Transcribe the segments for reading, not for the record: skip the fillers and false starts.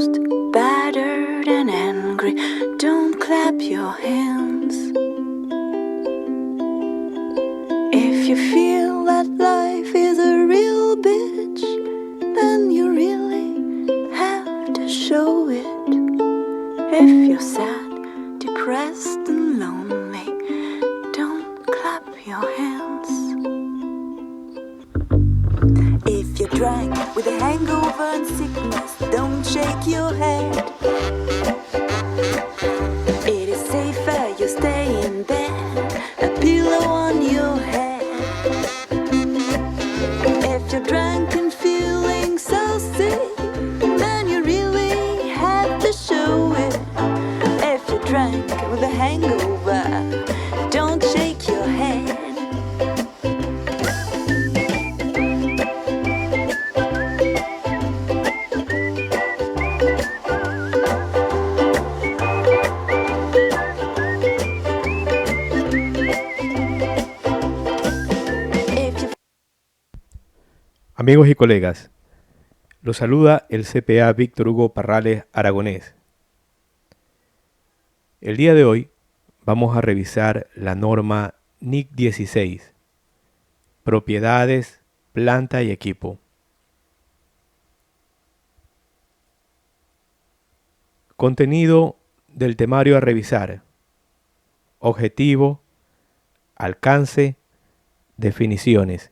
bruised, battered and angry, don't clap your hands. If you feel that life is a real bitch, then you really have to show it. If you're sad, depressed and lonely, don't clap your hands. If you're drunk with a hangover and sickness, don't shake your head. It is safer you stay in bed, a pillow on your head. If you're drunk and feeling so sick, then you really have to show it. If you're drunk with a hangover, don't shake your head. Amigos y colegas, los saluda el CPA Víctor Hugo Parrales Aragonés. El día de hoy vamos a revisar la norma NIC 16, propiedades, planta y equipo. Contenido del temario a revisar: objetivo, alcance, definiciones.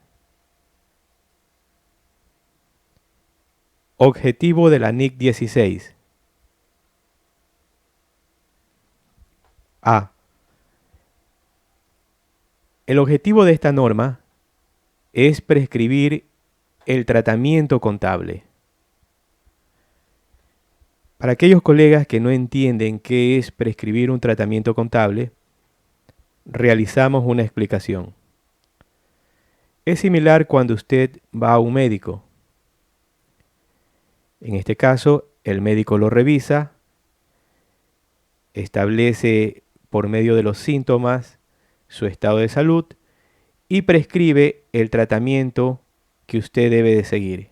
Objetivo de la NIC 16. A. El objetivo de esta norma es prescribir el tratamiento contable. Para aquellos colegas que no entienden qué es prescribir un tratamiento contable, realizamos una explicación. Es similar cuando usted va a un médico. En este caso, el médico lo revisa, establece por medio de los síntomas su estado de salud y prescribe el tratamiento que usted debe de seguir.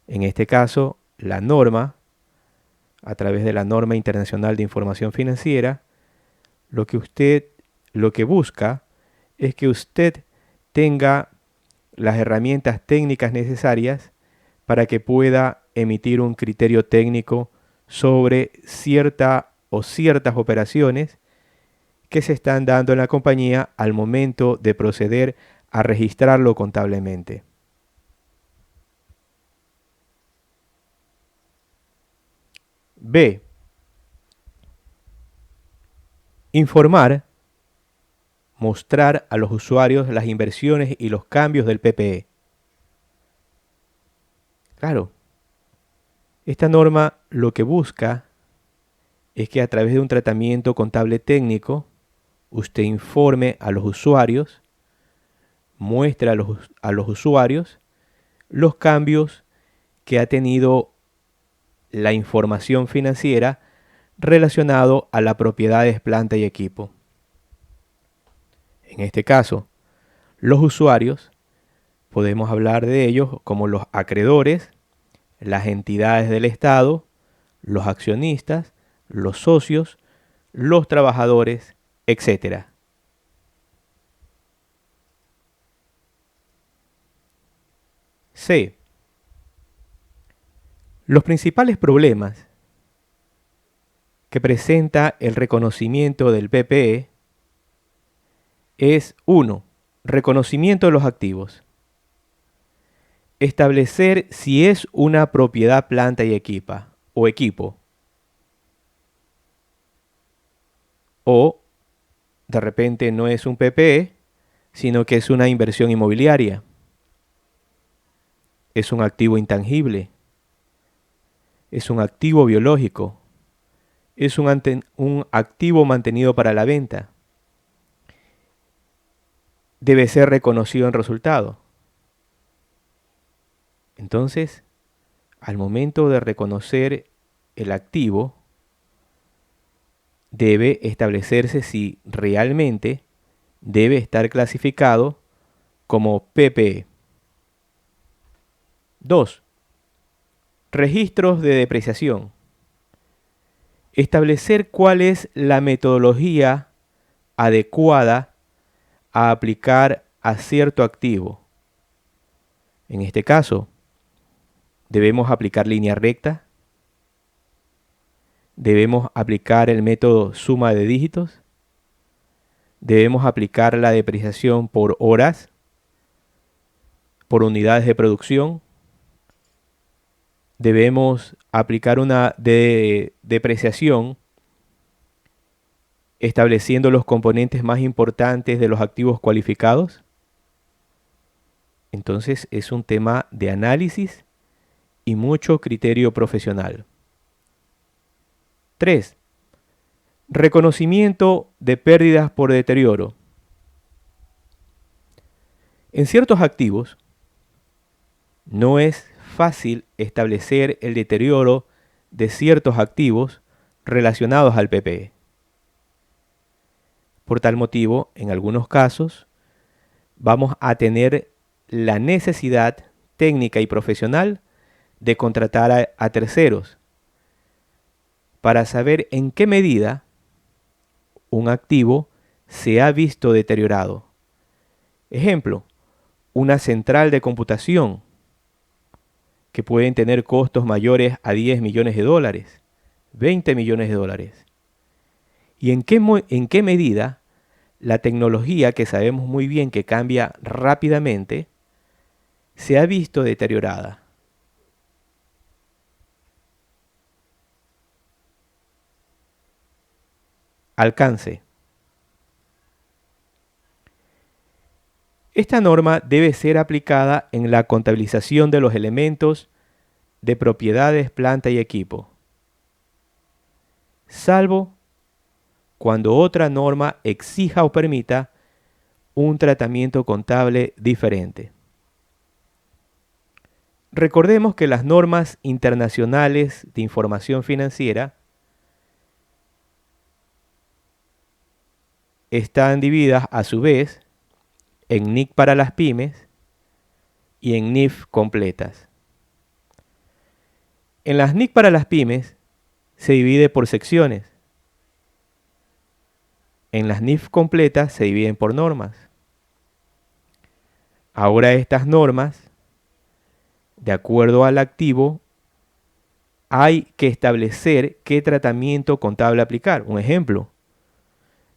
En este caso, la norma, a través de la Norma Internacional de Información Financiera, lo que busca es que usted tenga las herramientas técnicas necesarias para que pueda emitir un criterio técnico sobre ciertas operaciones que se están dando en la compañía al momento de proceder a registrarlo contablemente. B. Informar, mostrar a los usuarios las inversiones y los cambios del PPE. Claro, esta norma lo que busca es que a través de un tratamiento contable técnico, usted informe a los usuarios, muestre a los usuarios los cambios que ha tenido la información financiera relacionado a la propiedades, planta y equipo. En este caso, los usuarios, podemos hablar de ellos como los acreedores, las entidades del Estado, los accionistas, los socios, los trabajadores, etc. C. Los principales problemas que presenta el reconocimiento del PPE es 1. Reconocimiento de los activos. Establecer si es una propiedad, planta y equipo. O de repente no es un PPE, sino que es una inversión inmobiliaria. Es un activo intangible. Es un activo biológico. Es un activo mantenido para la venta. Debe ser reconocido en resultado. Entonces, al momento de reconocer el activo, debe establecerse si realmente debe estar clasificado como PPE. 2. Registros de depreciación. Establecer cuál es la metodología adecuada a aplicar a cierto activo. En este caso, debemos aplicar línea recta, debemos aplicar el método suma de dígitos, debemos aplicar la depreciación por horas, por unidades de producción, debemos aplicar una depreciación estableciendo los componentes más importantes de los activos cualificados. Entonces es un tema de análisis y mucho criterio profesional. 3. Reconocimiento de pérdidas por deterioro. En ciertos activos no es fácil establecer el deterioro de ciertos activos relacionados al PPE. Por tal motivo, en algunos casos, vamos a tener la necesidad técnica y profesional de contratar a terceros para saber en qué medida un activo se ha visto deteriorado. Ejemplo, una central de computación que pueden tener costos mayores a 10 millones de dólares, 20 millones de dólares. ¿Y en qué medida la tecnología, que sabemos muy bien que cambia rápidamente, se ha visto deteriorada? Alcance. Esta norma debe ser aplicada en la contabilización de los elementos de propiedades, planta y equipo, salvo cuando otra norma exija o permita un tratamiento contable diferente. Recordemos que las normas internacionales de información financiera están divididas a su vez en NIC para las pymes y en NIF completas. En las NIC para las pymes se divide por secciones. En las NIF completas se dividen por normas. Ahora estas normas, de acuerdo al activo, hay que establecer qué tratamiento contable aplicar. Un ejemplo,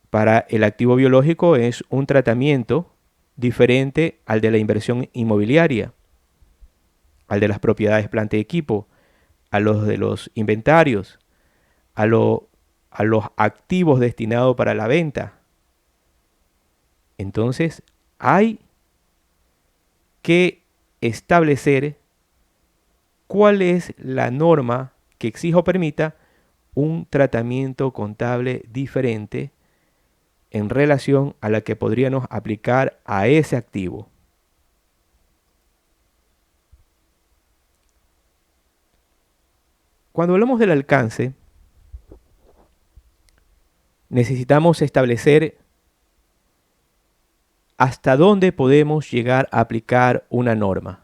para el activo biológico es un tratamiento diferente al de la inversión inmobiliaria, al de las propiedades, planta y equipo, a los de los inventarios, a los activos destinados para la venta. Entonces, hay que establecer cuál es la norma que exija o permita un tratamiento contable diferente en relación a la que podríamos aplicar a ese activo. Cuando hablamos del alcance, necesitamos establecer hasta dónde podemos llegar a aplicar una norma.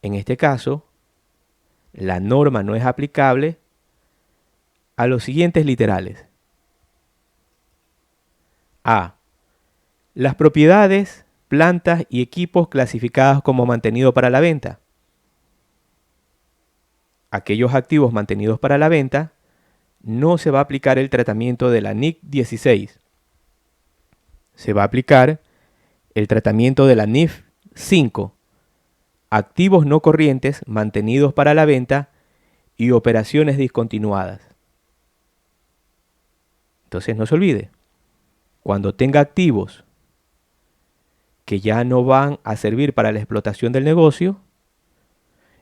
En este caso, la norma no es aplicable a los siguientes literales. A. Las propiedades, plantas y equipos clasificados como mantenido para la venta. Aquellos activos mantenidos para la venta no se va a aplicar el tratamiento de la NIC 16. Se va a aplicar el tratamiento de la NIF 5. Activos no corrientes mantenidos para la venta y operaciones discontinuadas. Entonces no se olvide, cuando tenga activos que ya no van a servir para la explotación del negocio,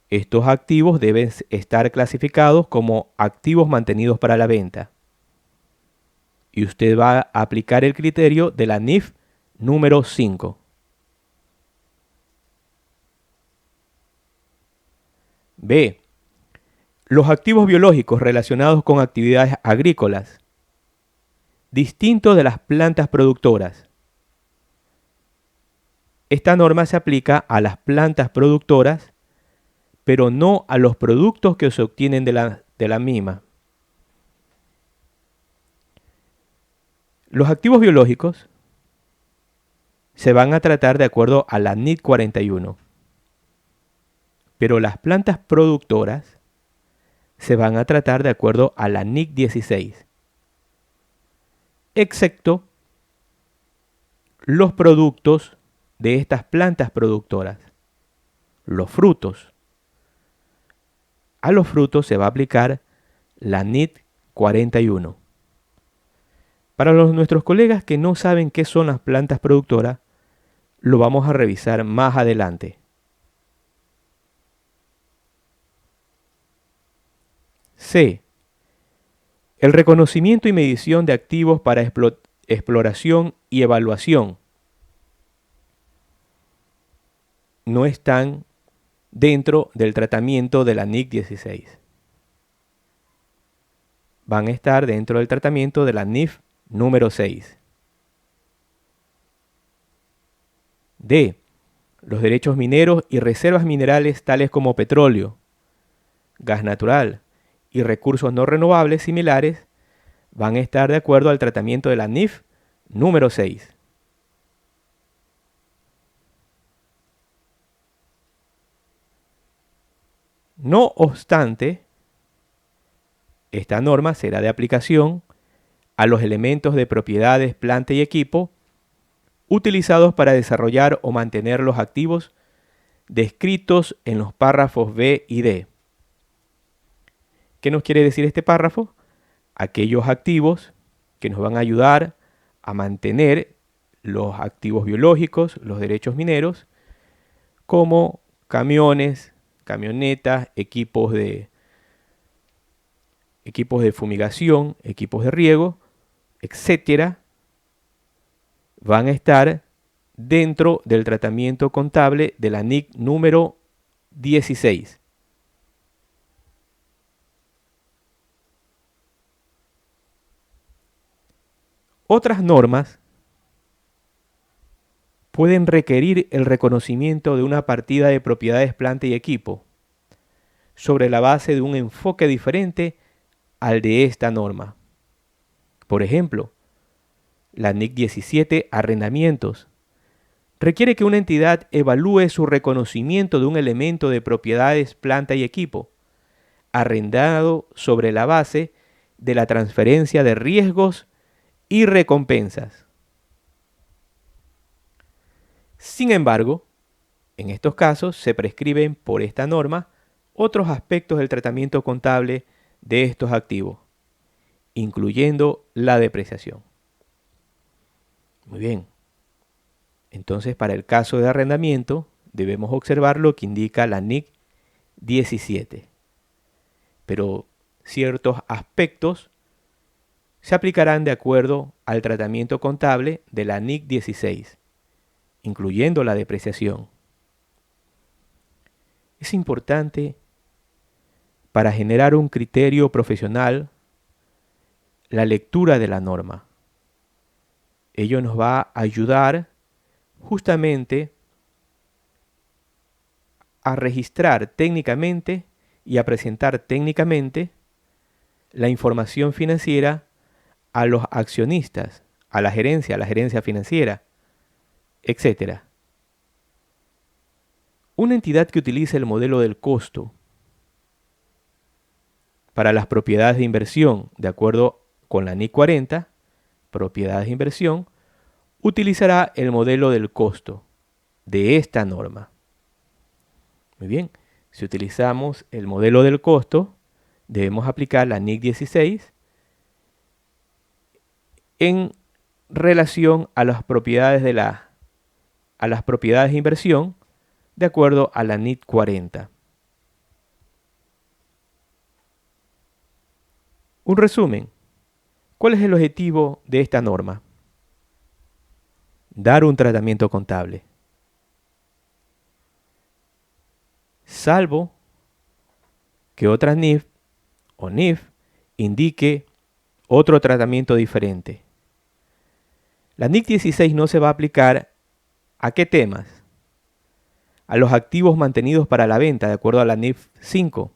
estos activos deben estar clasificados como activos mantenidos para la venta. Y usted va a aplicar el criterio de la NIF número 5. B. Los activos biológicos relacionados con actividades agrícolas, distintos de las plantas productoras. Esta norma se aplica a las plantas productoras, pero no a los productos que se obtienen de la misma. Los activos biológicos se van a tratar de acuerdo a la NIC 41, pero las plantas productoras se van a tratar de acuerdo a la NIC 16, excepto los productos de estas plantas productoras, los frutos. A los frutos se va a aplicar la NIC 41. Para nuestros colegas que no saben qué son las plantas productoras, lo vamos a revisar más adelante. C. El reconocimiento y medición de activos para exploración y evaluación no están dentro del tratamiento de la NIC 16. Van a estar dentro del tratamiento de la NIF número 6. D. Los derechos mineros y reservas minerales tales como petróleo, gas natural y recursos no renovables similares van a estar de acuerdo al tratamiento de la NIF número 6. No obstante, esta norma será de aplicación a los elementos de propiedades, planta y equipo utilizados para desarrollar o mantener los activos descritos en los párrafos B y D. ¿Qué nos quiere decir este párrafo? Aquellos activos que nos van a ayudar a mantener los activos biológicos, los derechos mineros, como camiones, camionetas, equipos de fumigación, equipos de riego, etcétera, van a estar dentro del tratamiento contable de la NIC número 16. Otras normas pueden requerir el reconocimiento de una partida de propiedades, planta y equipo sobre la base de un enfoque diferente al de esta norma. Por ejemplo, la NIC 17, arrendamientos, requiere que una entidad evalúe su reconocimiento de un elemento de propiedades, planta y equipo, arrendado sobre la base de la transferencia de riesgos y recompensas. Sin embargo, en estos casos se prescriben por esta norma otros aspectos del tratamiento contable de estos activos, incluyendo la depreciación. Muy bien. Entonces, para el caso de arrendamiento, debemos observar lo que indica la NIC 17. Pero ciertos aspectos se aplicarán de acuerdo al tratamiento contable de la NIC 16, incluyendo la depreciación. Es importante para generar un criterio profesional la lectura de la norma. Ello nos va a ayudar justamente a registrar técnicamente y a presentar técnicamente la información financiera a los accionistas, a la gerencia financiera, etc. Una entidad que utilice el modelo del costo para las propiedades de inversión, de acuerdo con la NIC 40, propiedades de inversión, utilizará el modelo del costo de esta norma. Muy bien, si utilizamos el modelo del costo, debemos aplicar la NIC 16 en relación a las propiedades de inversión de acuerdo a la NIC 40. Un resumen. ¿Cuál es el objetivo de esta norma? Dar un tratamiento contable. Salvo que otra NIF o NIF indique otro tratamiento diferente. La NIC 16 no se va a aplicar ¿a qué temas? a los activos mantenidos para la venta, de acuerdo a la NIF 5,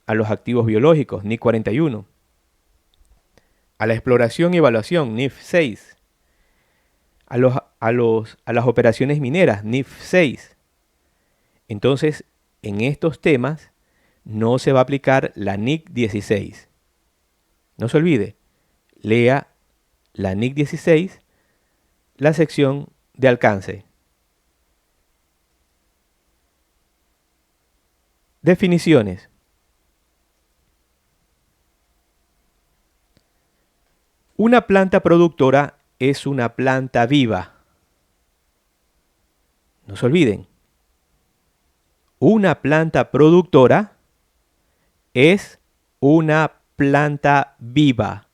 a los activos biológicos, NIF 41, a la exploración y evaluación, NIF 6, a las operaciones mineras, NIF 6. Entonces, en estos temas no se va a aplicar la NIC 16. No se olvide, lea la NIC 16, la sección de alcance. Definiciones. Una planta productora es una planta viva. No se olviden. Una planta productora es una planta viva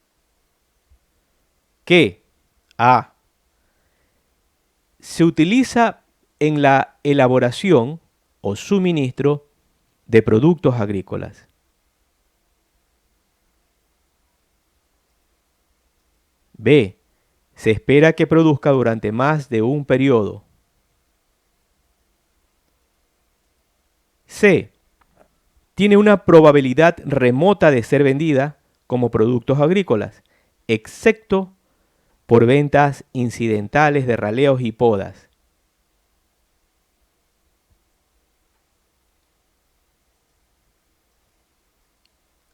que A. Se utiliza en la elaboración o suministro de productos agrícolas. B. Se espera que produzca durante más de un periodo. C. Tiene una probabilidad remota de ser vendida como productos agrícolas, excepto por ventas incidentales de raleos y podas.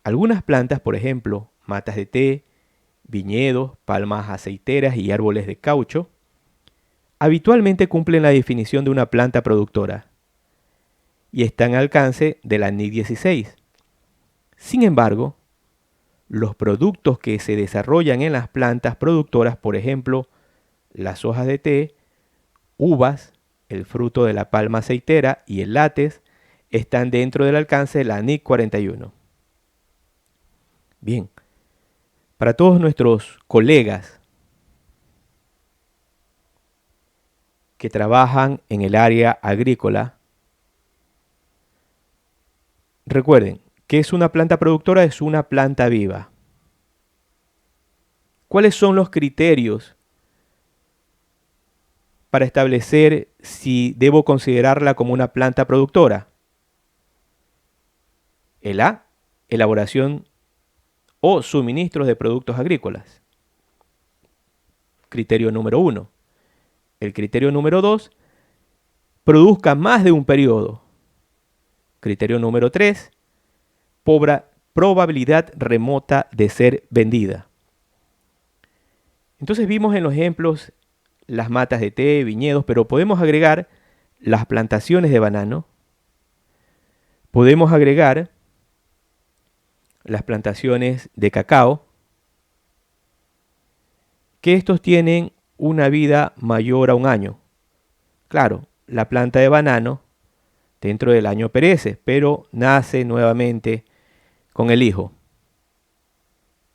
Algunas plantas, por ejemplo, matas de té, viñedos, palmas aceiteras y árboles de caucho, habitualmente cumplen la definición de una planta productora y están al alcance de la NIC 16. Sin embargo, los productos que se desarrollan en las plantas productoras, por ejemplo, las hojas de té, uvas, el fruto de la palma aceitera y el látex, están dentro del alcance de la NIC 41. Bien, para todos nuestros colegas que trabajan en el área agrícola, recuerden que es una planta productora, es una planta viva. ¿Cuáles son los criterios para establecer si debo considerarla como una planta productora? El A, elaboración o suministros de productos agrícolas. Criterio número 1. El criterio número 2, produzca más de un periodo. Criterio número 3, probabilidad remota de ser vendida. Entonces vimos en los ejemplos las matas de té, viñedos, pero podemos agregar las plantaciones de banano. Podemos agregar las plantaciones de cacao, que estos tienen una vida mayor a un año. Claro, la planta de banano dentro del año perece, pero nace nuevamente con el hijo.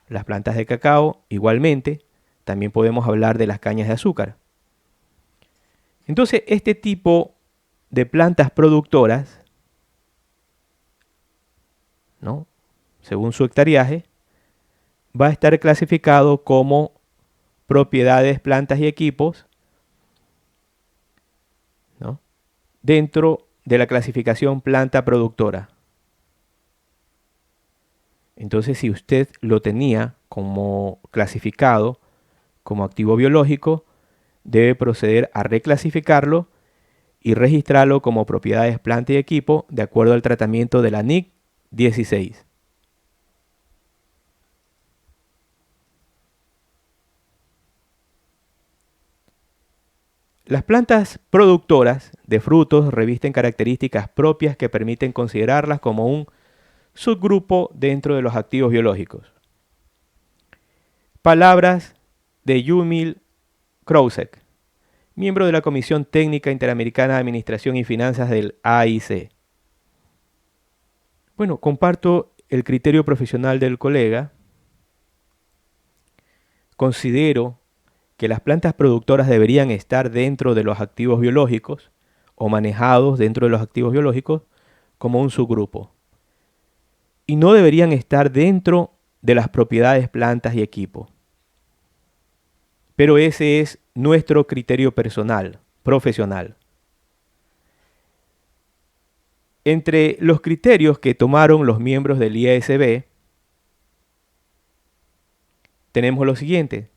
Las plantas de cacao, igualmente, también podemos hablar de las cañas de azúcar. Entonces, este tipo de plantas productoras, ¿no?, según su hectareaje, va a estar clasificado como propiedades, plantas y equipos, ¿no?, dentro de la clasificación planta productora. Entonces, si usted lo tenía como clasificado como activo biológico, debe proceder a reclasificarlo y registrarlo como propiedades, planta y equipo de acuerdo al tratamiento de la NIC 16. Las plantas productoras de frutos revisten características propias que permiten considerarlas como un subgrupo dentro de los activos biológicos. Palabras de Yumil Krousek, miembro de la Comisión Técnica Interamericana de Administración y Finanzas del AIC. Bueno, comparto el criterio profesional del colega. Considero que las plantas productoras deberían estar dentro de los activos biológicos o manejados dentro de los activos biológicos como un subgrupo. Y no deberían estar dentro de las propiedades, plantas y equipo. Pero ese es nuestro criterio personal, profesional. Entre los criterios que tomaron los miembros del IASB, tenemos lo siguiente.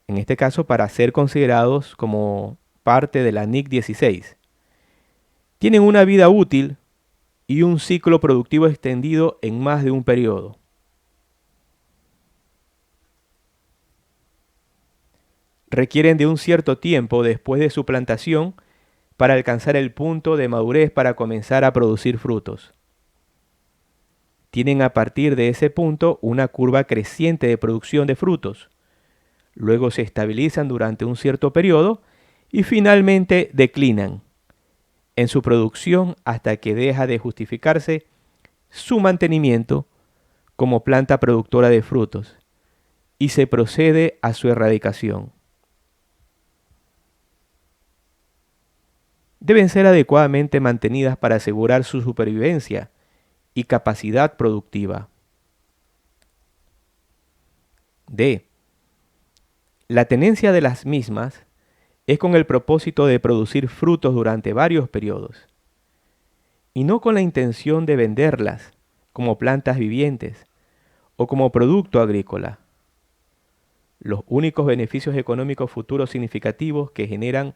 En este caso, para ser considerados como parte de la NIC 16. Tienen una vida útil y un ciclo productivo extendido en más de un periodo. Requieren de un cierto tiempo después de su plantación para alcanzar el punto de madurez para comenzar a producir frutos. Tienen a partir de ese punto una curva creciente de producción de frutos. Luego se estabilizan durante un cierto periodo y finalmente declinan en su producción hasta que deja de justificarse su mantenimiento como planta productora de frutos y se procede a su erradicación. Deben ser adecuadamente mantenidas para asegurar su supervivencia y capacidad productiva. D. La tenencia de las mismas es con el propósito de producir frutos durante varios periodos, y no con la intención de venderlas como plantas vivientes o como producto agrícola. Los únicos beneficios económicos futuros significativos que generan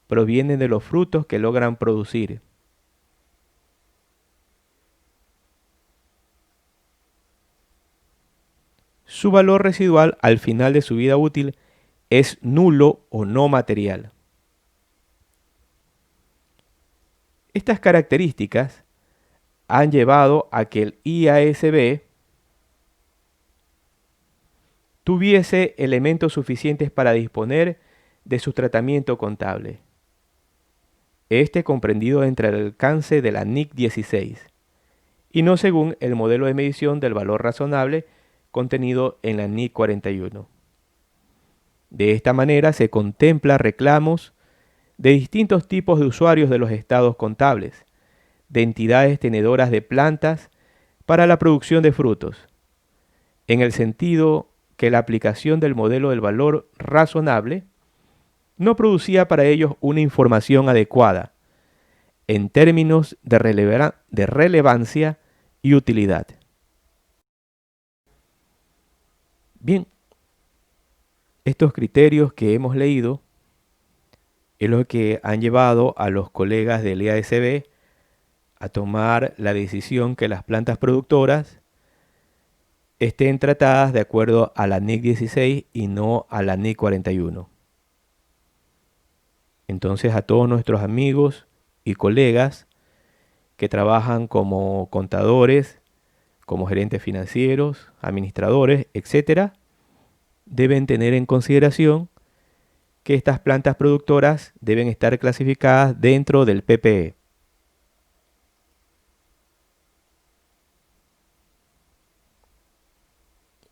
provienen de los frutos que logran producir. Su valor residual al final de su vida útil es nulo o no material. Estas características han llevado a que el IASB tuviese elementos suficientes para disponer de su tratamiento contable. Este comprendido entre el alcance de la NIC 16 y no según el modelo de medición del valor razonable contenido en la NIC 41. De esta manera se contempla reclamos de distintos tipos de usuarios de los estados contables, de entidades tenedoras de plantas para la producción de frutos, en el sentido que la aplicación del modelo del valor razonable no producía para ellos una información adecuada en términos de relevancia y utilidad. Bien, estos criterios que hemos leído es lo que han llevado a los colegas del IASB a tomar la decisión que las plantas productoras estén tratadas de acuerdo a la NIC 16 y no a la NIC 41. Entonces, a todos nuestros amigos y colegas que trabajan como contadores, como gerentes financieros, administradores, etc., deben tener en consideración que estas plantas productoras deben estar clasificadas dentro del PPE.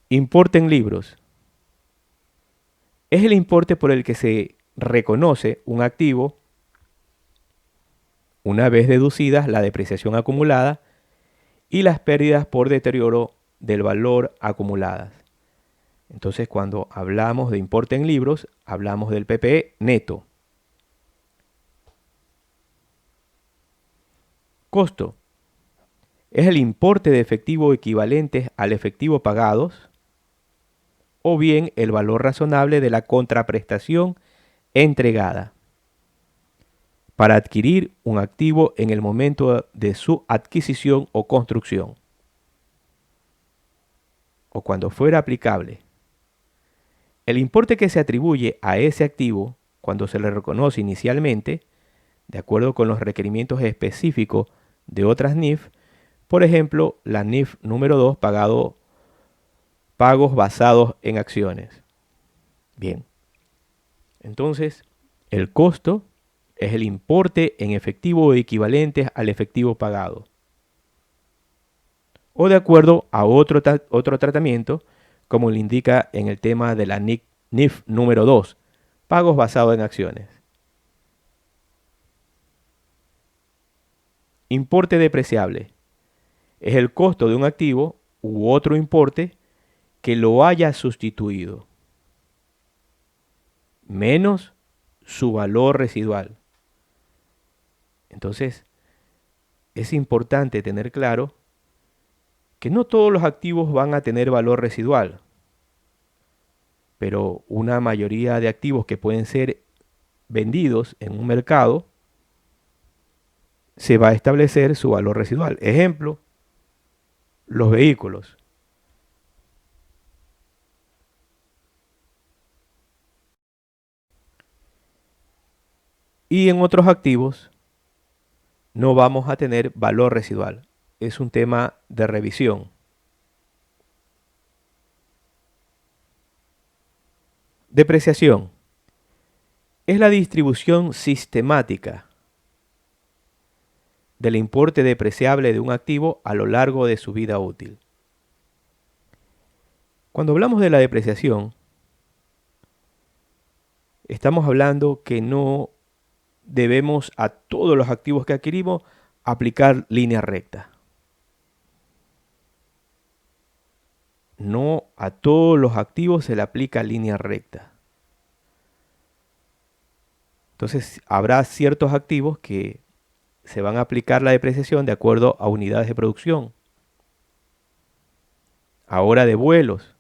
Importe en libros. Es el importe por el que se reconoce un activo una vez deducidas la depreciación acumulada y las pérdidas por deterioro del valor acumuladas. Entonces, cuando hablamos de importe en libros, hablamos del PPE neto. Costo. Es el importe de efectivo equivalente al efectivo pagados o bien el valor razonable de la contraprestación entregada para adquirir un activo en el momento de su adquisición o construcción, o cuando fuera aplicable. El importe que se atribuye a ese activo cuando se le reconoce inicialmente, de acuerdo con los requerimientos específicos de otras NIF, por ejemplo, la NIF número 2, pagos basados en acciones. Bien, entonces el costo es el importe en efectivo equivalente al efectivo pagado, o de acuerdo a otro tratamiento, como le indica en el tema de la NIF número 2, pagos basados en acciones. Importe depreciable es el costo de un activo u otro importe que lo haya sustituido, menos su valor residual. Entonces, es importante tener claro que no todos los activos van a tener valor residual, pero una mayoría de activos que pueden ser vendidos en un mercado, se va a establecer su valor residual. Ejemplo, los vehículos. Y en otros activos no vamos a tener valor residual. Es un tema de revisión. Depreciación. Es la distribución sistemática del importe depreciable de un activo a lo largo de su vida útil. Cuando hablamos de la depreciación, estamos hablando que no debemos a todos los activos que adquirimos aplicar línea recta. No a todos los activos se le aplica línea recta. Entonces habrá ciertos activos que se van a aplicar la depreciación de acuerdo a unidades de producción, a hora de vuelos,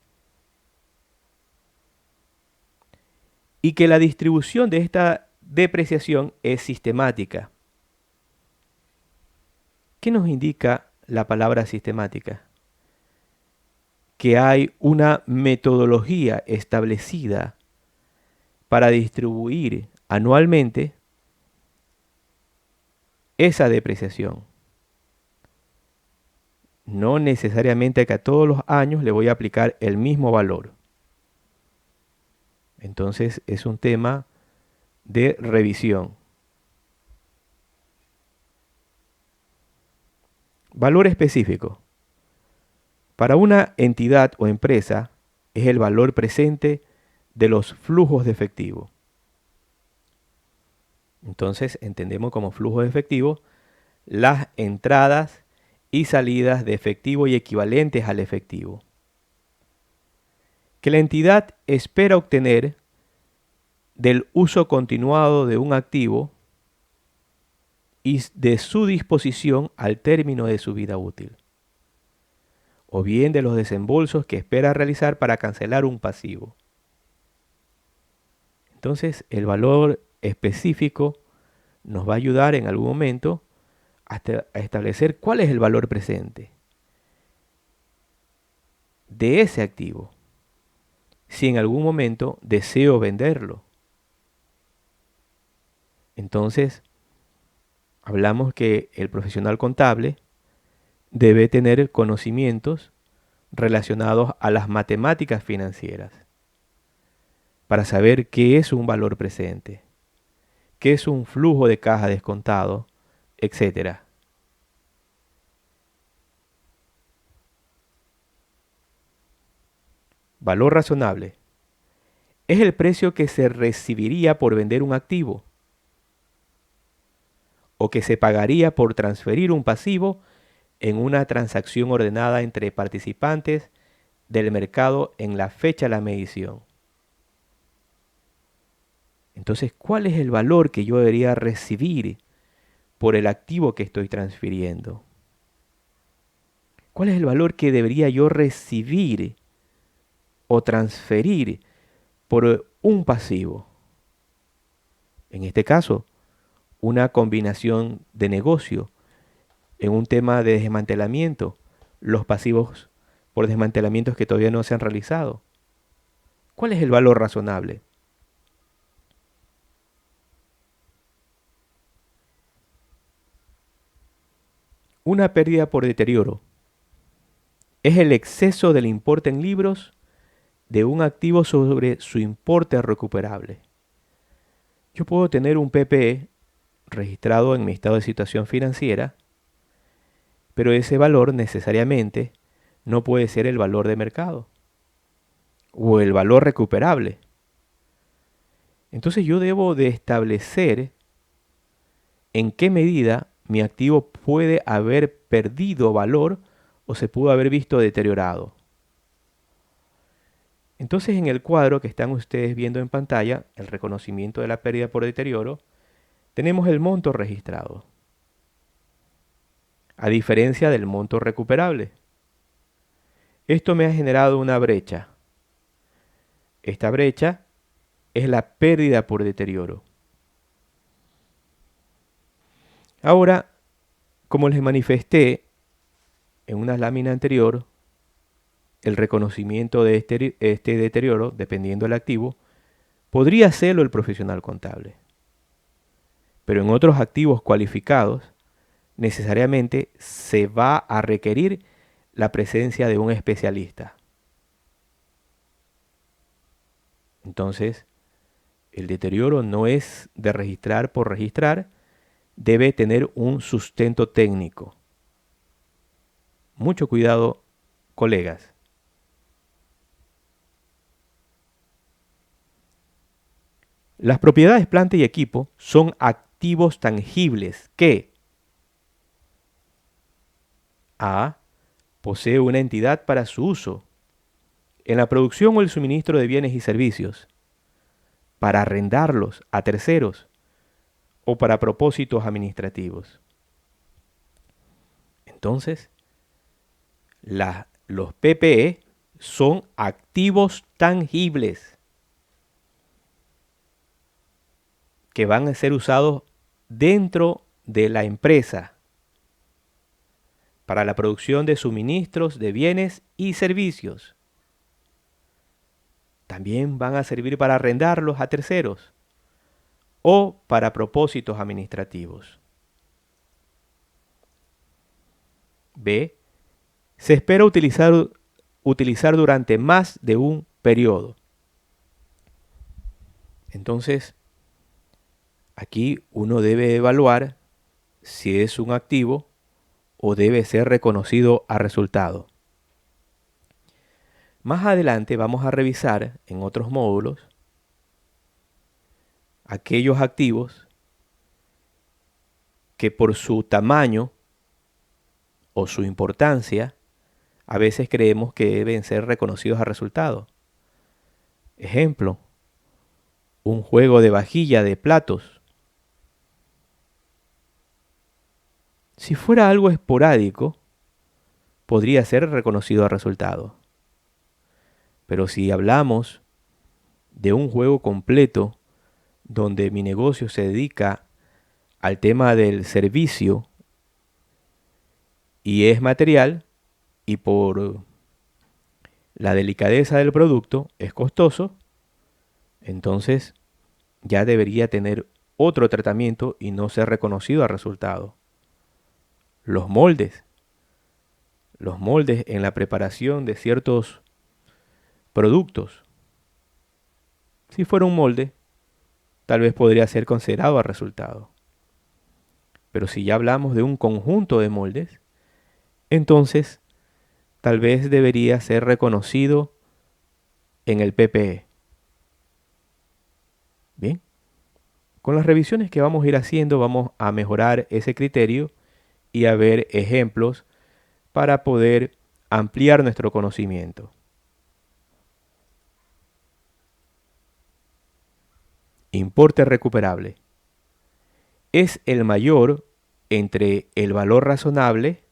y que la distribución de esta depreciación es sistemática. ¿Qué nos indica la palabra sistemática? Que hay una metodología establecida para distribuir anualmente esa depreciación. No necesariamente que a todos los años le voy a aplicar el mismo valor. Entonces es un tema de revisión. Valor específico. Para una entidad o empresa es el valor presente de los flujos de efectivo. Entonces entendemos como flujo de efectivo las entradas y salidas de efectivo y equivalentes al efectivo que la entidad espera obtener del uso continuado de un activo y de su disposición al término de su vida útil, o bien de los desembolsos que espera realizar para cancelar un pasivo. Entonces, el valor específico nos va a ayudar en algún momento a establecer cuál es el valor presente de ese activo, si en algún momento deseo venderlo. Entonces, hablamos que el profesional contable debe tener conocimientos relacionados a las matemáticas financieras para saber qué es un valor presente, qué es un flujo de caja descontado, etc. Valor razonable es el precio que se recibiría por vender un activo o que se pagaría por transferir un pasivo en una transacción ordenada entre participantes del mercado en la fecha de la medición. Entonces, ¿cuál es el valor que yo debería recibir por el activo que estoy transfiriendo? ¿Cuál es el valor que debería yo recibir o transferir por un pasivo? En este caso, una combinación de negocio en un tema de desmantelamiento, los pasivos por desmantelamientos que todavía no se han realizado. ¿Cuál es el valor razonable? Una pérdida por deterioro es el exceso del importe en libros de un activo sobre su importe recuperable. Yo puedo tener un PPE registrado en mi estado de situación financiera, pero ese valor necesariamente no puede ser el valor de mercado o el valor recuperable. Entonces yo debo de establecer en qué medida mi activo puede haber perdido valor o se pudo haber visto deteriorado. Entonces en el cuadro que están ustedes viendo en pantalla, el reconocimiento de la pérdida por deterioro, tenemos el monto registrado. a diferencia del monto recuperable. Esto me ha generado una brecha. Esta brecha es la pérdida por deterioro. Ahora, como les manifesté en una lámina anterior, el reconocimiento de este deterioro, dependiendo del activo, podría hacerlo el profesional contable. Pero en otros activos cualificados, necesariamente se va a requerir la presencia de un especialista. Entonces, el deterioro no es de registrar por registrar, debe tener un sustento técnico. Mucho cuidado, colegas. Las propiedades, planta y equipo son activos tangibles que A. Posee una entidad para su uso en la producción o el suministro de bienes y servicios, para arrendarlos a terceros o para propósitos administrativos. Entonces, los PPE son activos tangibles que van a ser usados dentro de la empresa para la producción de suministros de bienes y servicios. También van a servir para arrendarlos a terceros o para propósitos administrativos. B. Se espera utilizar durante más de un periodo. Entonces, aquí uno debe evaluar si es un activo o debe ser reconocido a resultado. Más adelante vamos a revisar en otros módulos aquellos activos que por su tamaño o su importancia a veces creemos que deben ser reconocidos a resultado. Ejemplo, un juego de vajilla de platos. Si fuera algo esporádico, podría ser reconocido a resultado. Pero si hablamos de un juego completo donde mi negocio se dedica al tema del servicio y es material y por la delicadeza del producto es costoso, entonces ya debería tener otro tratamiento y no ser reconocido a resultado. Los moldes en la preparación de ciertos productos. Si fuera un molde, tal vez podría ser considerado a resultado. Pero si ya hablamos de un conjunto de moldes, entonces tal vez debería ser reconocido en el PPE. Bien, con las revisiones que vamos a ir haciendo vamos a mejorar ese criterio y a ver ejemplos para poder ampliar nuestro conocimiento. Importe recuperable. Es el mayor entre el valor razonable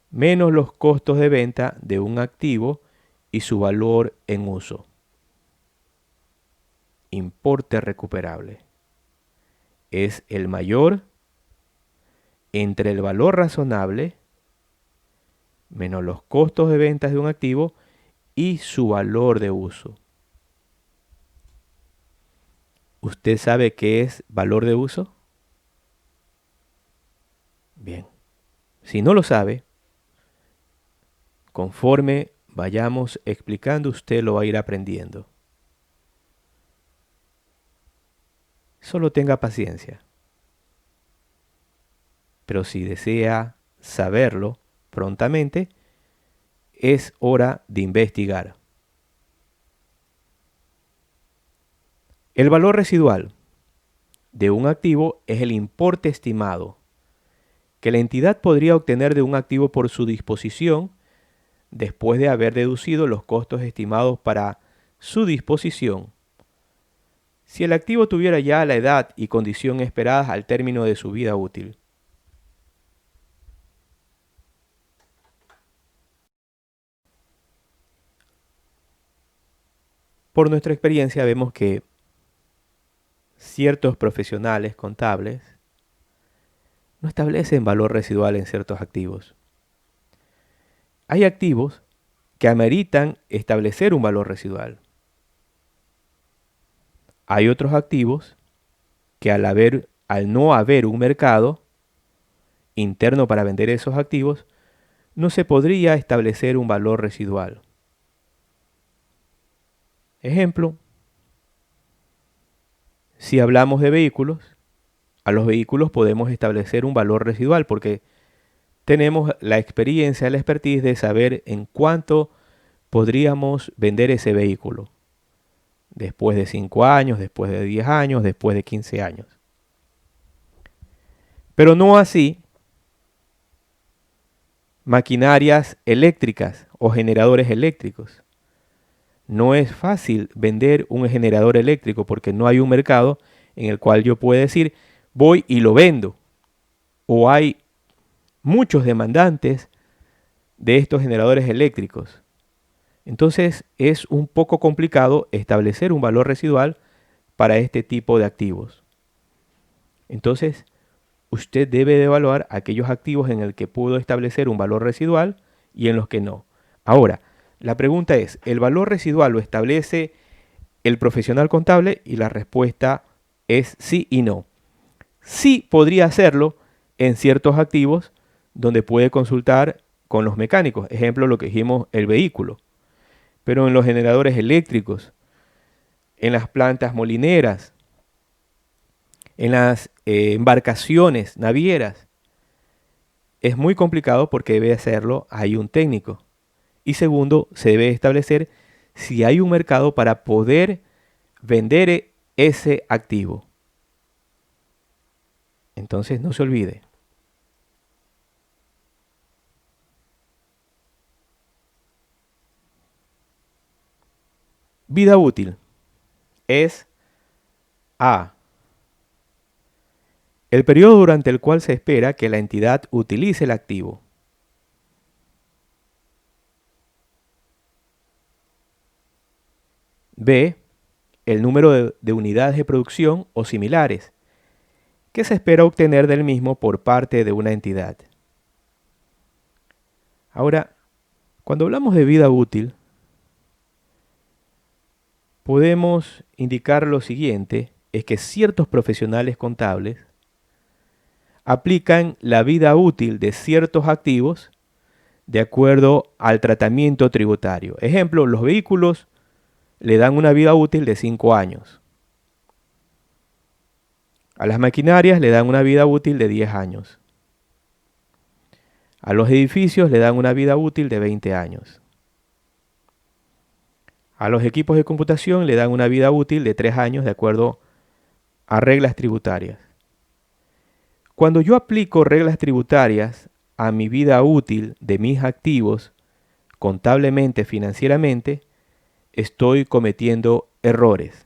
menos los costos de venta de un activo y su valor en uso. Importe recuperable. Es el mayor entre el valor razonable menos los costos de ventas de un activo y su valor de uso. ¿Usted sabe qué es valor de uso? Bien, si no lo sabe, conforme vayamos explicando, usted lo va a ir aprendiendo. Solo tenga paciencia. Pero si desea saberlo prontamente, es hora de investigar. El valor residual de un activo es el importe estimado que la entidad podría obtener de un activo por su disposición después de haber deducido los costos estimados para su disposición. Si el activo tuviera ya la edad y condición esperadas al término de su vida útil. por nuestra experiencia vemos que ciertos profesionales contables no establecen valor residual en ciertos activos. Hay activos que ameritan establecer un valor residual. Hay otros activos que al no haber un mercado interno para vender esos activos, no se podría establecer un valor residual. Ejemplo, si hablamos de vehículos, a los vehículos podemos establecer un valor residual porque tenemos la experiencia, la expertise de saber en cuánto podríamos vender ese vehículo. Después de 5 años, después de 10 años, después de 15 años. Pero no así maquinarias eléctricas o generadores eléctricos. No es fácil vender un generador eléctrico porque no hay un mercado en el cual yo pueda decir, voy y lo vendo. O hay muchos demandantes de estos generadores eléctricos. Entonces es un poco complicado establecer un valor residual para este tipo de activos. Entonces, usted debe de evaluar aquellos activos en el que pudo establecer un valor residual y en los que no. Ahora, la pregunta es, ¿el valor residual lo establece el profesional contable? Y la respuesta es sí y no. Sí podría hacerlo en ciertos activos donde puede consultar con los mecánicos. Ejemplo, lo que dijimos, el vehículo. Pero en los generadores eléctricos, en las plantas molineras, en las embarcaciones navieras, es muy complicado porque debe hacerlo hay un técnico. Y segundo, se debe establecer si hay un mercado para poder vender ese activo. Entonces no se olvide. Vida útil es A. El periodo durante el cual se espera que la entidad utilice el activo. B. El número de unidades de producción o similares que se espera obtener del mismo por parte de una entidad. Ahora, cuando hablamos de vida útil, podemos indicar lo siguiente, es que ciertos profesionales contables aplican la vida útil de ciertos activos de acuerdo al tratamiento tributario. Ejemplo, los vehículos le dan una vida útil de 5 años. A las maquinarias le dan una vida útil de 10 años. A los edificios le dan una vida útil de 20 años. A los equipos de computación le dan una vida útil de 3 años de acuerdo a reglas tributarias. Cuando yo aplico reglas tributarias a mi vida útil de mis activos, contablemente, financieramente, estoy cometiendo errores.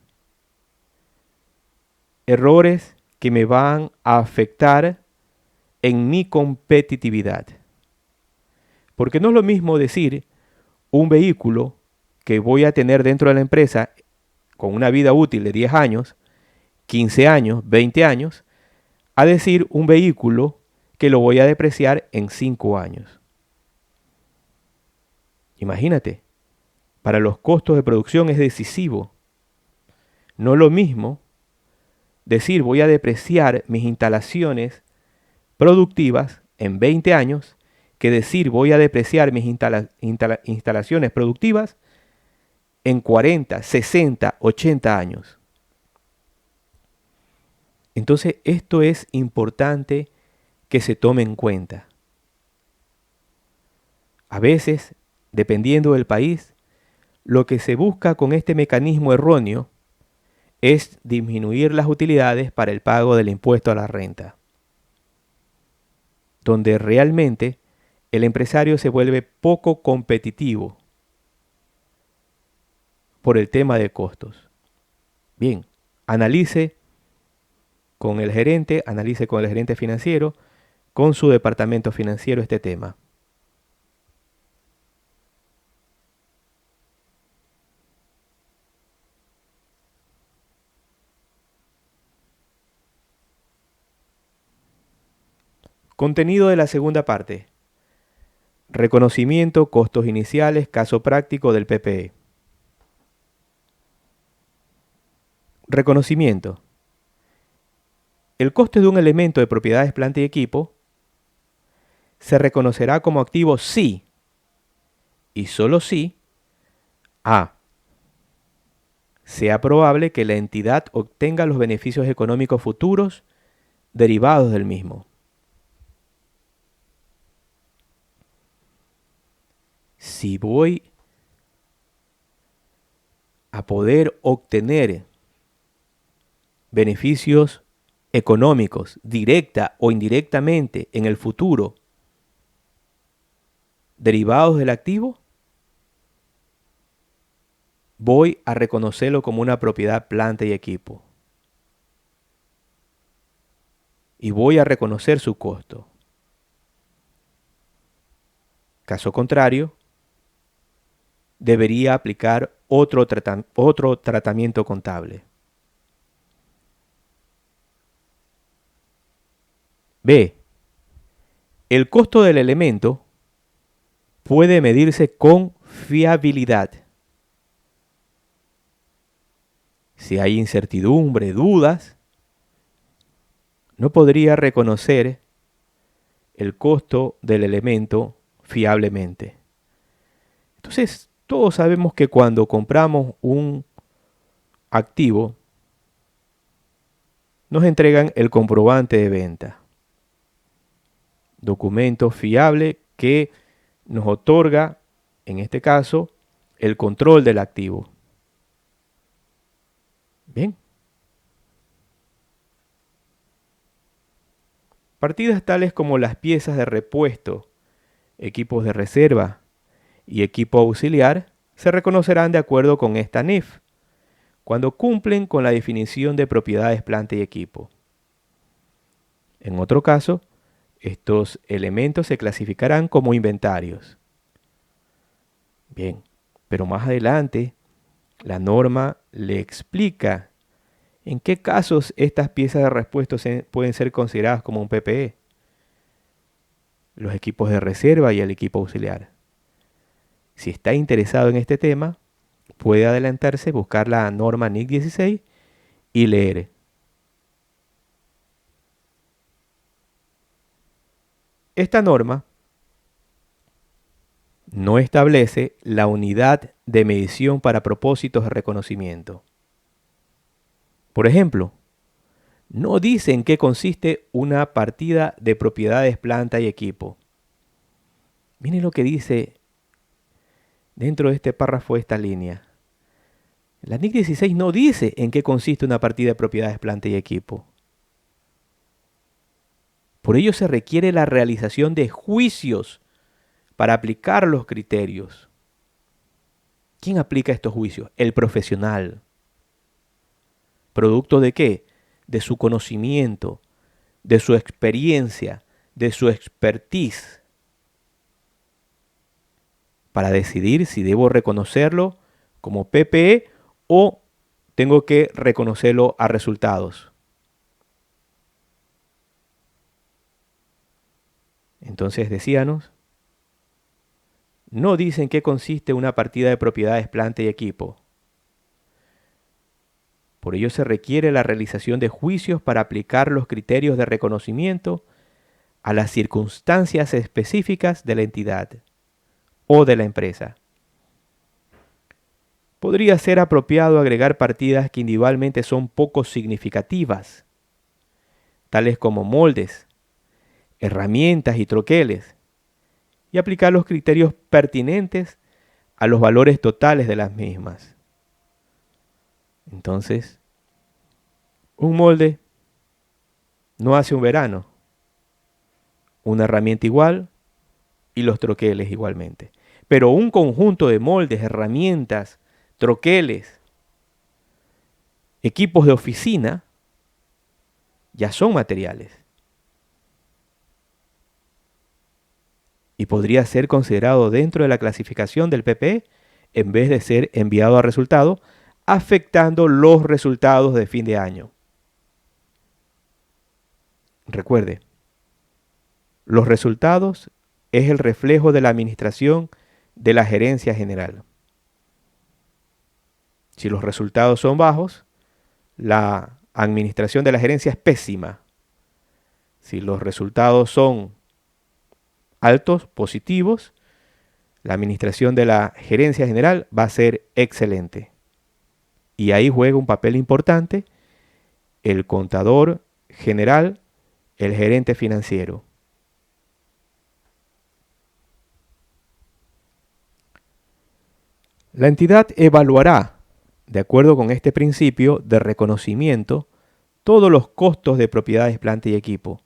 Errores que me van a afectar en mi competitividad. Porque no es lo mismo decir un vehículo que voy a tener dentro de la empresa con una vida útil de 10 años, 15 años, 20 años, a decir un vehículo que lo voy a depreciar en 5 años. Imagínate, para los costos de producción es decisivo. No lo mismo decir voy a depreciar mis instalaciones productivas en 20 años que decir voy a depreciar mis instalaciones productivas en 40, 60, 80 años. Entonces esto es importante que se tome en cuenta. A veces, dependiendo del país, lo que se busca con este mecanismo erróneo es disminuir las utilidades para el pago del impuesto a la renta, donde realmente el empresario se vuelve poco competitivo por el tema de costos. Bien, analice con el gerente financiero, con su departamento financiero este tema. Contenido de la segunda parte. Reconocimiento, costos iniciales, caso práctico del PPE. Reconocimiento. El coste de un elemento de propiedades, planta y equipo se reconocerá como activo si, y solo si, a. sea probable que la entidad obtenga los beneficios económicos futuros derivados del mismo. Si voy a poder obtener beneficios económicos directa o indirectamente en el futuro derivados del activo, voy a reconocerlo como una propiedad, planta y equipo. Y voy a reconocer su costo. Caso contrario, debería aplicar otro tratamiento contable. B. El costo del elemento puede medirse con fiabilidad. Si hay incertidumbre, dudas, no podría reconocer el costo del elemento fiablemente. Entonces, todos sabemos que cuando compramos un activo, nos entregan el comprobante de venta. Documento fiable que nos otorga, en este caso, el control del activo. Bien. Partidas tales como las piezas de repuesto, equipos de reserva y equipo auxiliar se reconocerán de acuerdo con esta NIF, cuando cumplen con la definición de propiedades, planta y equipo. En otro caso, estos elementos se clasificarán como inventarios. Bien, pero más adelante la norma le explica en qué casos estas piezas de repuesto pueden ser consideradas como un PPE. Los equipos de reserva y el equipo auxiliar. Si está interesado en este tema, puede adelantarse, buscar la norma NIC 16 y leer. Esta norma no establece la unidad de medición para propósitos de reconocimiento. Por ejemplo, no dice en qué consiste una partida de propiedades, planta y equipo. Miren lo que dice dentro de este párrafo, esta línea. La NIC 16 no dice en qué consiste una partida de propiedades, planta y equipo. Por ello se requiere la realización de juicios para aplicar los criterios. ¿Quién aplica estos juicios? El profesional. ¿Producto de qué? De su conocimiento, de su experiencia, de su expertise, para decidir si debo reconocerlo como PPE o tengo que reconocerlo a resultados. Entonces decíamos, no dicen qué consiste una partida de propiedades, planta y equipo. Por ello se requiere la realización de juicios para aplicar los criterios de reconocimiento a las circunstancias específicas de la entidad o de la empresa. Podría ser apropiado agregar partidas que individualmente son poco significativas, tales como moldes, herramientas y troqueles, y aplicar los criterios pertinentes a los valores totales de las mismas. Entonces, un molde no hace un verano, una herramienta igual y los troqueles igualmente. Pero un conjunto de moldes, herramientas, troqueles, equipos de oficina, ya son materiales. Y podría ser considerado dentro de la clasificación del PPE en vez de ser enviado a resultado, afectando los resultados de fin de año. Recuerde, Los resultados es el reflejo de la administración de la gerencia general. Si los resultados son bajos, la administración de la gerencia es pésima. Si los resultados son altos, positivos, la administración de la gerencia general va a ser excelente. Y ahí juega un papel importante el contador general, el gerente financiero. La entidad evaluará, de acuerdo con este principio de reconocimiento, todos los costos de propiedades, planta y equipo,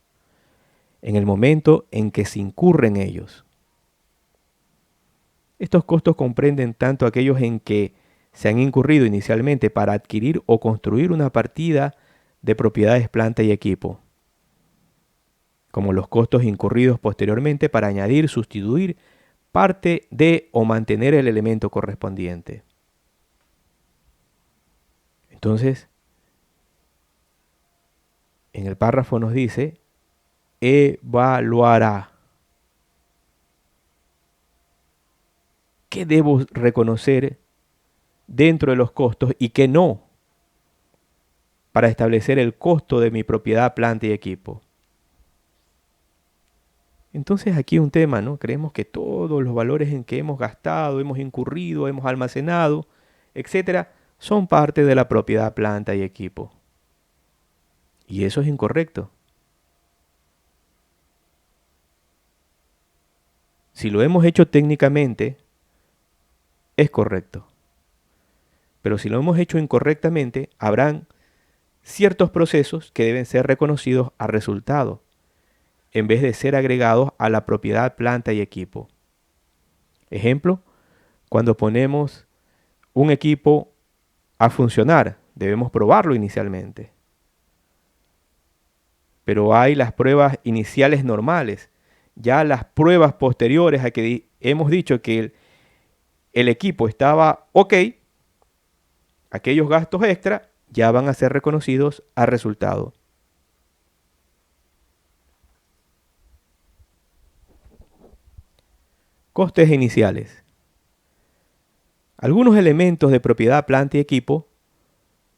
en el momento en que se incurren ellos. Estos costos comprenden tanto aquellos en que se han incurrido inicialmente para adquirir o construir una partida de propiedades, planta y equipo, como los costos incurridos posteriormente para añadir, sustituir parte de o mantener el elemento correspondiente. Entonces, en el párrafo nos dice, evaluará. ¿Qué debo reconocer dentro de los costos y qué no? Para establecer el costo de mi propiedad, planta y equipo. Entonces aquí un tema, ¿no? Creemos que todos los valores en que hemos gastado, hemos incurrido, hemos almacenado, etcétera, son parte de la propiedad, planta y equipo. Y eso es incorrecto. Si lo hemos hecho técnicamente, es correcto. Pero si lo hemos hecho incorrectamente, habrán ciertos procesos que deben ser reconocidos a resultado, en vez de ser agregados a la propiedad, planta y equipo. Ejemplo, cuando ponemos un equipo a funcionar, debemos probarlo inicialmente. Pero hay las pruebas iniciales normales. Ya las pruebas posteriores a que hemos dicho que el equipo estaba ok, aquellos gastos extra ya van a ser reconocidos a resultado. Costes iniciales. Algunos elementos de propiedad, planta y equipo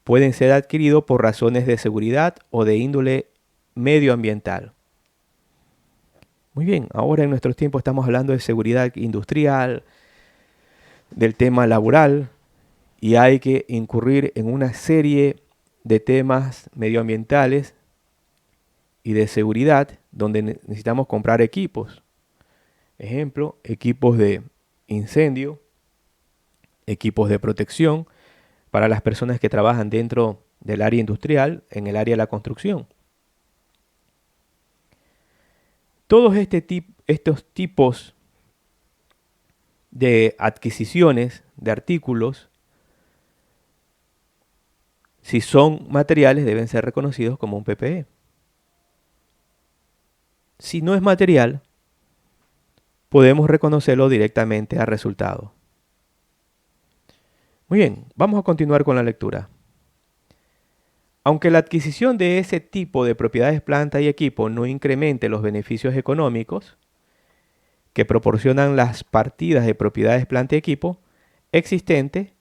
pueden ser adquiridos por razones de seguridad o de índole medioambiental. Muy bien, ahora en nuestros tiempos estamos hablando de seguridad industrial, del tema laboral, y hay que incurrir en una serie de temas medioambientales y de seguridad donde necesitamos comprar equipos. Ejemplo, equipos de incendio, equipos de protección para las personas que trabajan dentro del área industrial, en el área de la construcción. Todos estos tipos de adquisiciones de artículos, si son materiales, deben ser reconocidos como un PPE. Si no es material, podemos reconocerlo directamente a resultado. Muy bien, vamos a continuar con la lectura. Aunque la adquisición de ese tipo de propiedades, planta y equipo no incremente los beneficios económicos que proporcionan las partidas de propiedades, planta y equipo existentes,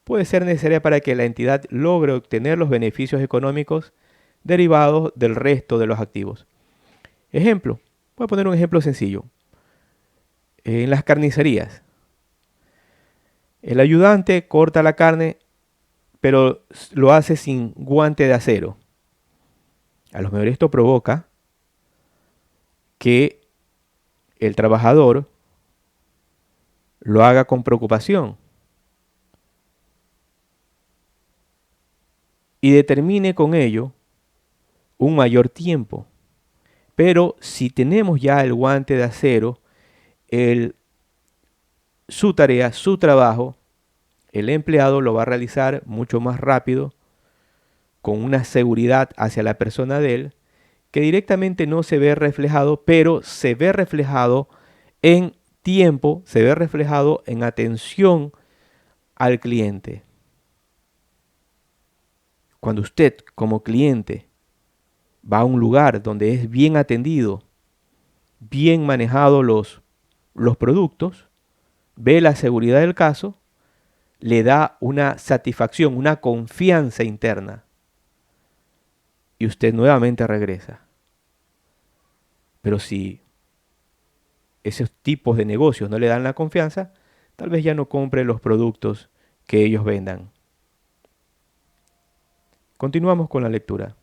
puede ser necesaria para que la entidad logre obtener los beneficios económicos derivados del resto de los activos. Ejemplo, voy a poner un ejemplo sencillo. En las carnicerías, el ayudante corta la carne, pero lo hace sin guante de acero. A lo mejor esto provoca que el trabajador lo haga con preocupación y determine con ello un mayor tiempo. Pero si tenemos ya el guante de acero, su tarea, su trabajo, el empleado lo va a realizar mucho más rápido, con una seguridad hacia la persona de él, que directamente no se ve reflejado, pero se ve reflejado en tiempo, se ve reflejado en atención al cliente. Cuando usted como cliente va a un lugar donde es bien atendido bien manejados los productos, ve la seguridad del caso, le da una satisfacción, una confianza interna y usted nuevamente regresa. Pero si esos tipos de negocios no le dan la confianza, tal vez ya no compre los productos que ellos vendan. Continuamos con la lectura.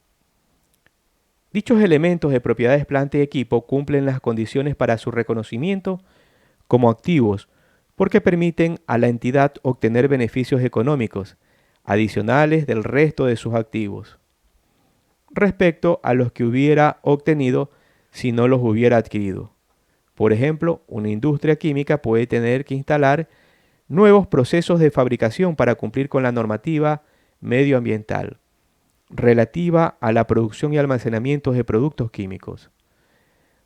Dichos elementos de propiedades, planta y equipo cumplen las condiciones para su reconocimiento como activos porque permiten a la entidad obtener beneficios económicos adicionales del resto de sus activos respecto a los que hubiera obtenido si no los hubiera adquirido. Por ejemplo, una industria química puede tener que instalar nuevos procesos de fabricación para cumplir con la normativa medioambiental relativa a la producción y almacenamiento de productos químicos,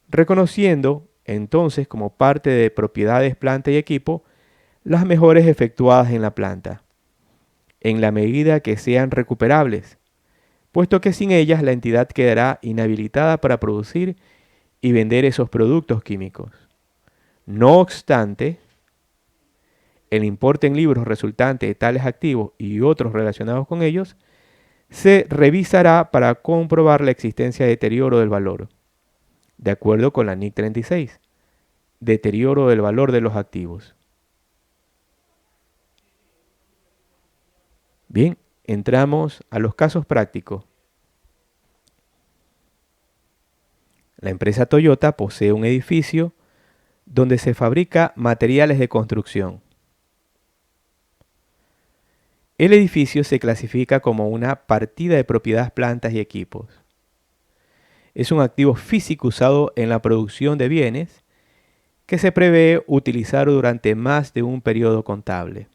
reconociendo entonces como parte de propiedades, planta y equipo las mejores efectuadas en la planta, en la medida que sean recuperables, puesto que sin ellas la entidad quedará inhabilitada para producir y vender esos productos químicos. No obstante, el importe en libros resultante de tales activos y otros relacionados con ellos se revisará para comprobar la existencia de deterioro del valor, de acuerdo con la NIC 36, deterioro del valor de los activos. Bien, entramos a los casos prácticos. La empresa Toyota posee un edificio donde se fabrica materiales de construcción. El edificio se clasifica como una partida de propiedades, plantas y equipos. Es un activo físico usado en la producción de bienes que se prevé utilizar durante más de un periodo contable.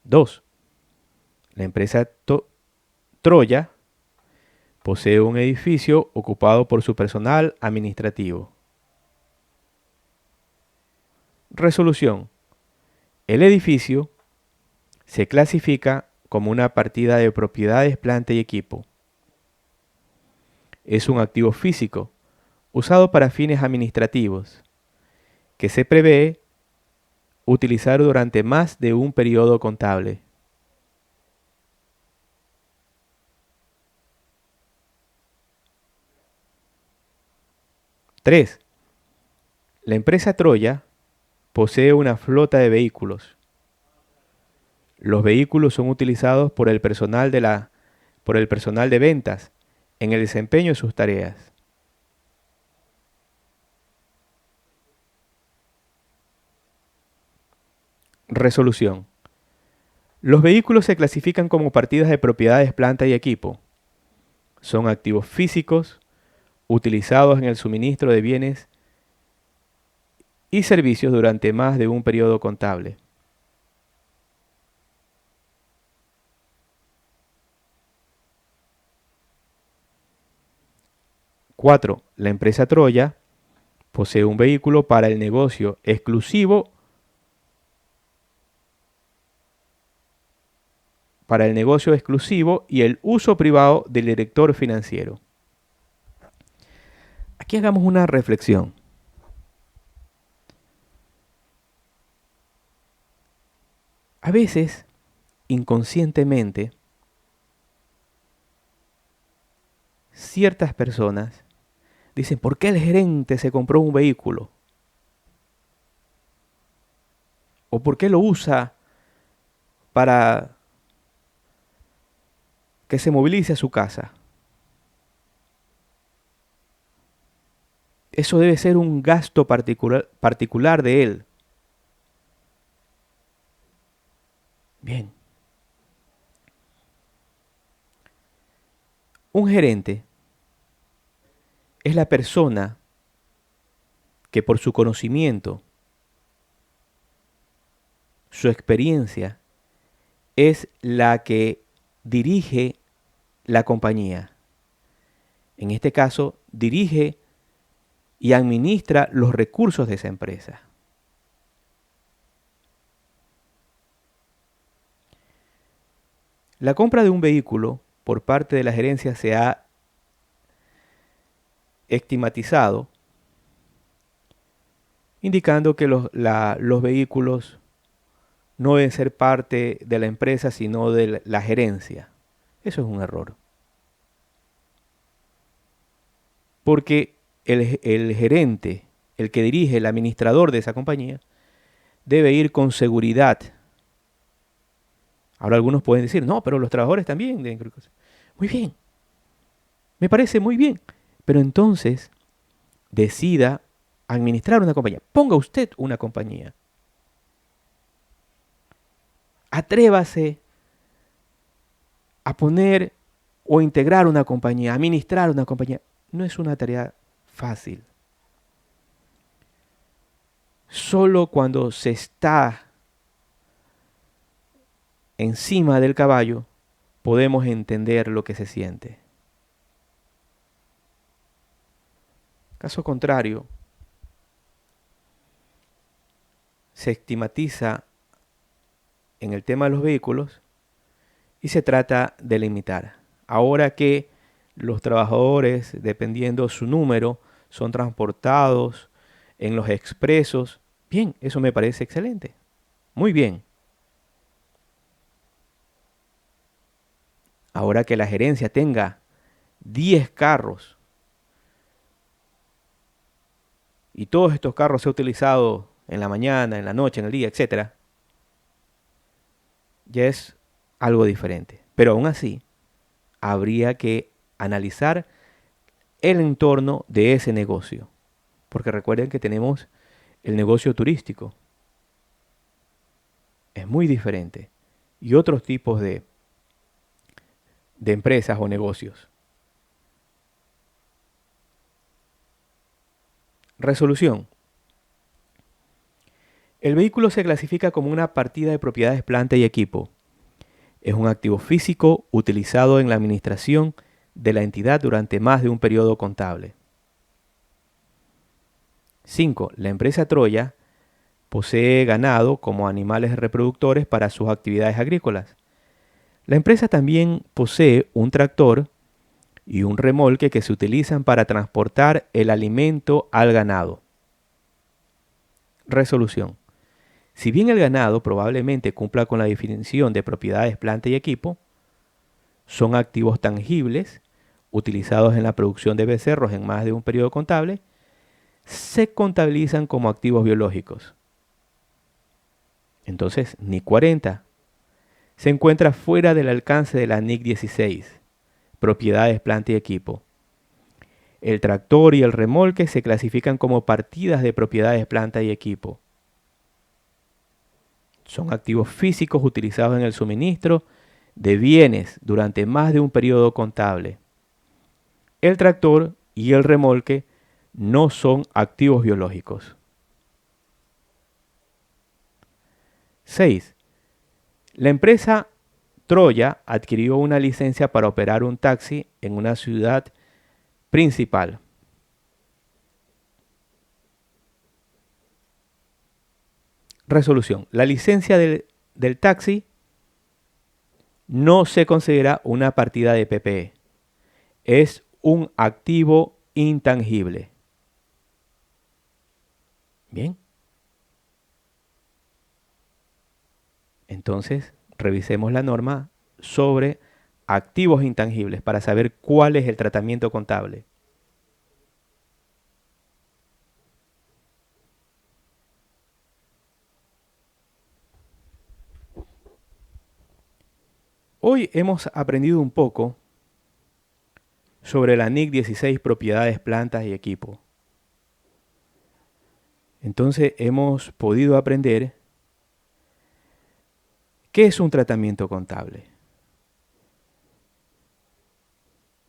Dos, la empresa Troya posee un edificio ocupado por su personal administrativo. Resolución. El edificio se clasifica como una partida de propiedades, planta y equipo. Es un activo físico usado para fines administrativos que se prevé utilizar durante más de un periodo contable. Tres. La empresa Troya posee una flota de vehículos. Los vehículos son utilizados por el personal de ventas en el desempeño de sus tareas. Resolución. Los vehículos se clasifican como partidas de propiedades, planta y equipo. Son activos físicos utilizados en el suministro de bienes y servicios durante más de un periodo contable. Cuatro. La empresa Troya posee un vehículo para el negocio exclusivo y el uso privado del director financiero. Aquí hagamos una reflexión. A veces, inconscientemente, ciertas personas dicen, ¿por qué el gerente se compró un vehículo? ¿O por qué lo usa para que se movilice a su casa? Eso debe ser un gasto particular de él. Bien. Un gerente es la persona que por su conocimiento, su experiencia, es la que dirige la compañía. En este caso, dirige y administra los recursos de esa empresa. La compra de un vehículo por parte de la gerencia se ha estigmatizado, indicando que los vehículos no deben ser parte de la empresa, sino de la gerencia. Eso es un error. Porque el gerente, el que dirige, el administrador de esa compañía, debe ir con seguridad. Ahora algunos pueden decir, no, pero los trabajadores también deben ir con seguridad. Muy bien, me parece muy bien. Pero entonces decida administrar una compañía. Ponga usted una compañía. Atrévase a poner o integrar una compañía, administrar una compañía. No es una tarea fácil. Solo cuando se está encima del caballo podemos entender lo que se siente. Caso contrario, se estigmatiza en el tema de los vehículos y se trata de limitar. Ahora que los trabajadores, dependiendo su número, son transportados en los expresos, bien, eso me parece excelente. Muy bien. Ahora que la gerencia tenga 10 carros y todos estos carros sean utilizados en la mañana, en la noche, en el día, etc., ya es algo diferente. Pero aún así, habría que analizar el entorno de ese negocio. Porque recuerden que tenemos el negocio turístico. Es muy diferente. Y otros tipos de empresas o negocios. Resolución. El vehículo se clasifica como una partida de propiedades, planta y equipo. Es un activo físico utilizado en la administración de la entidad durante más de un periodo contable. 5. La empresa Troya posee ganado como animales reproductores para sus actividades agrícolas. La empresa también posee un tractor y un remolque que se utilizan para transportar el alimento al ganado. Resolución. Si bien el ganado probablemente cumpla con la definición de propiedades, planta y equipo, son activos tangibles utilizados en la producción de becerros en más de un periodo contable, se contabilizan como activos biológicos. Entonces, NIC 40 se encuentra fuera del alcance de la NIC 16, propiedades, planta y equipo. El tractor y el remolque se clasifican como partidas de propiedades, planta y equipo. Son activos físicos utilizados en el suministro de bienes durante más de un periodo contable. El tractor y el remolque no son activos biológicos. 6. La empresa Troya adquirió una licencia para operar un taxi en una ciudad principal. Resolución. La licencia del taxi no se considera una partida de PPE. Es un activo intangible. Bien. Entonces, revisemos la norma sobre activos intangibles para saber cuál es el tratamiento contable. Hoy hemos aprendido un poco sobre la NIC 16, propiedades, plantas y equipo. Entonces hemos podido aprender qué es un tratamiento contable,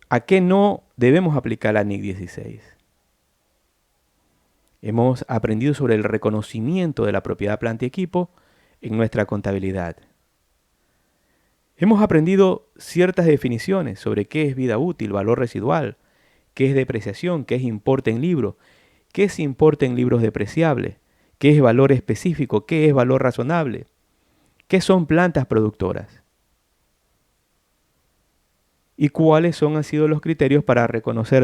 a qué no debemos aplicar la NIC 16. Hemos aprendido sobre el reconocimiento de la propiedad, planta y equipo en nuestra contabilidad. Hemos aprendido ciertas definiciones sobre qué es vida útil, valor residual, qué es depreciación, qué es importe en libro, qué es importe en libros depreciables, qué es valor específico, qué es valor razonable, qué son plantas productoras. y cuáles han sido los criterios para reconocer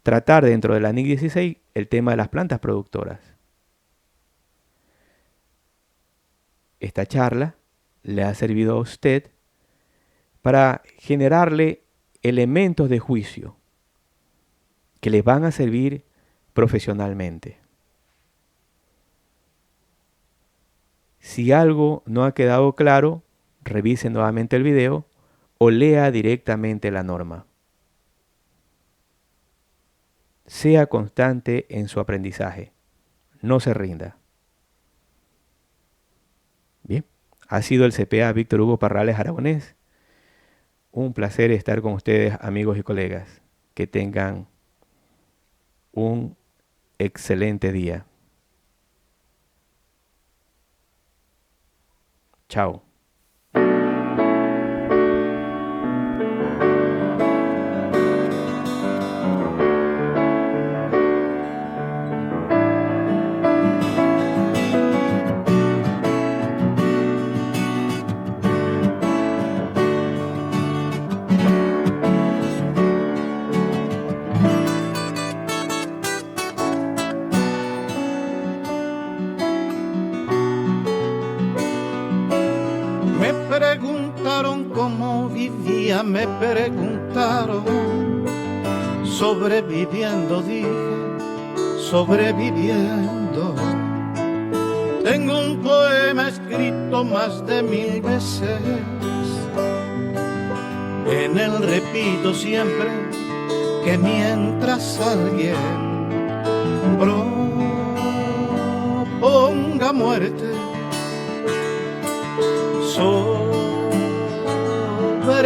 tratar dentro de la NIC 16 el tema de las plantas productoras. Esta charla le ha servido a usted para generarle elementos de juicio que le van a servir profesionalmente. Si algo no ha quedado claro, revise nuevamente el video o lea directamente la norma. Sea constante en su aprendizaje. No se rinda. Bien, ha sido el CPA Víctor Hugo Parrales Aragonés. Un placer estar con ustedes, amigos y colegas. Que tengan un excelente día. Chao. Me preguntaron, sobreviviendo, dije, sobreviviendo. Tengo un poema escrito más de 1000 veces. En él repito siempre que mientras alguien proponga muerte, sobre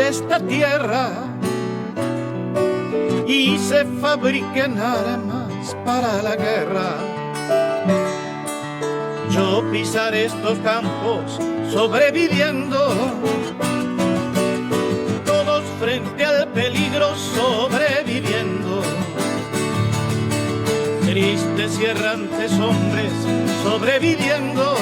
esta tierra y se fabriquen armas para la guerra, yo pisaré estos campos sobreviviendo, todos frente al peligro sobreviviendo, tristes y errantes hombres sobreviviendo.